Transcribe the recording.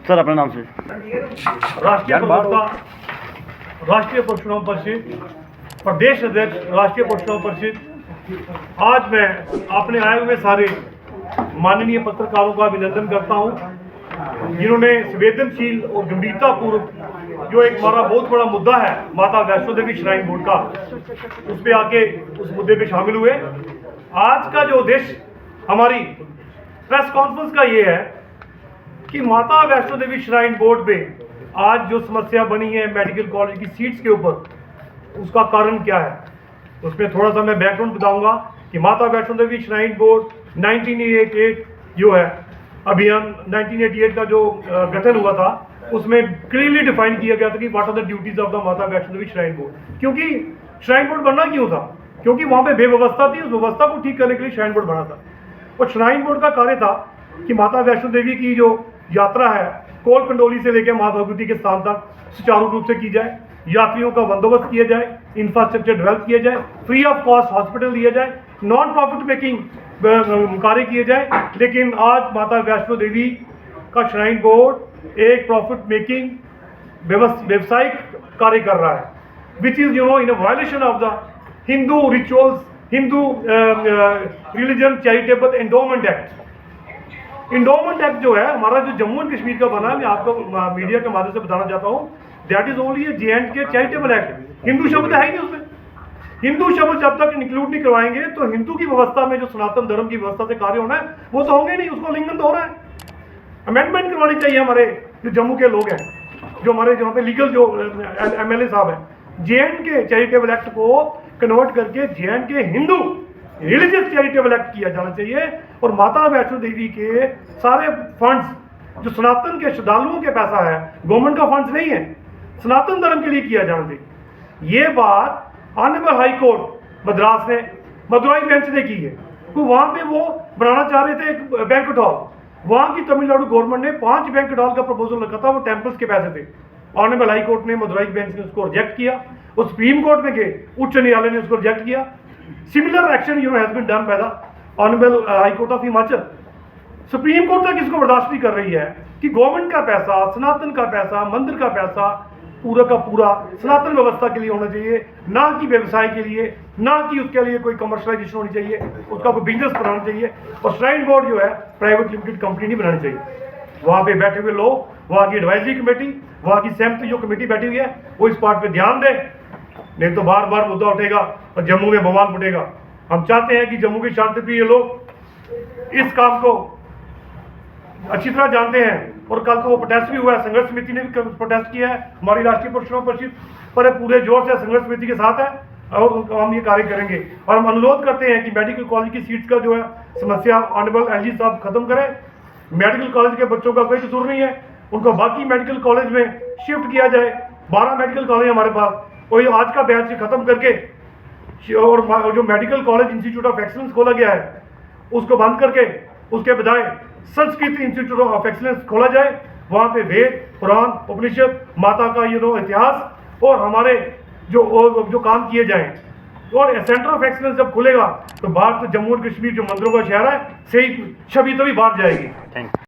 Sir अपने नाम से। राष्ट्रीय प्रवक्ता राष्ट्रीय परशुराम परिषद, प्रदेश अध्यक्ष राष्ट्रीय परशुराम परिषद। आज मैं अपने आए हुए सारे माननीय पत्रकारों का अभिनंदन करता हूं, जिन्होंने संवेदनशील और गंभीरतापूर्वक जो एक हमारा बहुत बड़ा मुद्दा है माता वैष्णो देवी श्राइन बोर्ड का, उस पर आके उस मुद्दे पे शामिल हुए। आज का जो उद्देश्य हमारी प्रेस कॉन्फ्रेंस का ये है कि माता वैष्णो देवी श्राइन बोर्ड पे आज जो समस्या बनी है मेडिकल कॉलेज की सीट्स के ऊपर, उसका कारण क्या है, उसमें थोड़ा सा मैं बैकग्राउंड बताऊंगा कि माता वैष्णो देवी श्राइन बोर्ड 1988 जो है अभियान 1988 का जो गठन हुआ था, उसमें क्लियरली डिफाइन किया गया था कि what are the duties of the Mata Vaishno Devi shrine board. क्योंकि श्राइन बोर्ड बनना क्यों था? क्योंकि वहां पे बेव्यवस्था थी, उस व्यवस्था को ठीक करने के लिए श्राइन बोर्ड बना था। और श्राइन बोर्ड का कार्य था कि माता वैष्णो देवी की जो यात्रा है कोल कंडोली से लेकर मां भगवती के स्थान तक सुचारू रूप से की जाए, यात्रियों का बंदोबस्त किया जाए, इंफ्रास्ट्रक्चर डेवलप किया जाए, फ्री ऑफ कॉस्ट हॉस्पिटल दिया जाए, नॉन प्रॉफिट मेकिंग कार्य किए जाए। लेकिन आज माता वैष्णो देवी का श्राइन बोर्ड एक प्रॉफिट मेकिंग व्यवसायिक कार्य कर रहा है, which is in a violation of the Hindu rituals, Hindu religion charitable endowment act. Endowment act जो है हमारा जो जम्मू एंड कश्मीर का बना है, मैं आपको मीडिया के माध्यम से बताना चाहता हूँ, that is only A J&K charitable act. Hindu शब्द है ही नहीं उसमें। हिंदू शब्द जब तक इंक्लूड नहीं करवाएंगे तो हिंदू की व्यवस्था में जो सनातन धर्म की व्यवस्था से कार्य होना है वो तो होंगे नहीं, उसको उल्लंघन तो हो रहा है। अमेंडमेंट करवानी चाहिए हमारे जो जम्मू के लोग हैं, जो हमारे जहाँ पे लीगल जो MLA साहब हैं, J&K चैरिटेबल एक्ट को कन्वर्ट करके J&K Hindu religious charitable act किया जाना चाहिए। और माता वैष्णो देवी के सारे फंड्स जो सनातन के श्रद्धालुओं के पैसा है, गवर्नमेंट का फंड्स नहीं है, सनातन धर्म के लिए किया जाना चाहिए। ये बात ऑनरेबल हाई कोर्ट मद्रास ने मदुराई बेंच ने की है। तो वहाँ पे वो बनाना चाह रहे थे एक बैंक्वेट हॉल, वहाँ की तमिलनाडु गवर्नमेंट ने 5 बैंक्वेट हॉल का प्रपोजल रखा था, वो टेम्पल्स के पैसे थे। ऑनरेबल हाई कोर्ट ने मदुराई बेंच ने उसको रिजेक्ट किया, वो सुप्रीम कोर्ट में गए, उच्च न्यायालय ने उसको रिजेक्ट किया। Similar action has been done by the honourable high court of Himachal. Supreme court तक इसको बर्दाश्त नहीं कर रही है कि गवर्नमेंट का पैसा, सनातन का पैसा, मंदिर का पैसा पूरा का पूरा सनातन व्यवस्था के लिए होना चाहिए, ना कि व्यवसाय के लिए, ना कि उसके लिए कोई कमर्शलाइजेशन होनी चाहिए, उसका कोई बिजनेस बनाना चाहिए। और श्राइन बोर्ड जो है प्राइवेट लिमिटेड कंपनी नहीं बनानी चाहिए। वहाँ पे बैठे हुए लोग, वहाँ की एडवाइजरी कमेटी, वहाँ की सहमति जो कमेटी बैठी हुई है, वो इस बात पे ध्यान दें, नहीं तो बार बार मुद्दा उठेगा और जम्मू में बवाल फुटेगा। हम चाहते हैं कि जम्मू के शांतिप्रिय लोग इस काम को अच्छी तरह जानते हैं। और कल को वो प्रोटेस्ट भी हुआ है, संघर्ष समिति ने भी प्रोटेस्ट किया है, हमारी राष्ट्रीय परशुराम परिषद पर पूरे जोर से संघर्ष समिति के साथ है और हम ये कार्य करेंगे। और हम अनुरोध करते हैं कि मेडिकल कॉलेज की सीट्स का जो है समस्या ऑनरेबल LG साहब खत्म करें। मेडिकल कॉलेज के बच्चों का कोई कसूर नहीं है, उनको बाकी मेडिकल कॉलेज में शिफ्ट किया जाए। 12 मेडिकल कॉलेज हमारे पास, और आज का बैच खत्म करके और जो medical college institute of excellence खोला गया है उसको बंद करके उसके बजाय संस्कृत इंस्टीट्यूट ऑफ एक्सीलेंस खोला जाए। वहाँ पे वेद, पुराण, उपनिषद, माता का इतिहास और हमारे जो काम किए जाएं। और सेंटर ऑफ एक्सीलेंस जब खुलेगा तो भारत जम्मू और कश्मीर जो मंदिरों का शहर है, सही छवि तभी बाहर जाएगी। Thank you.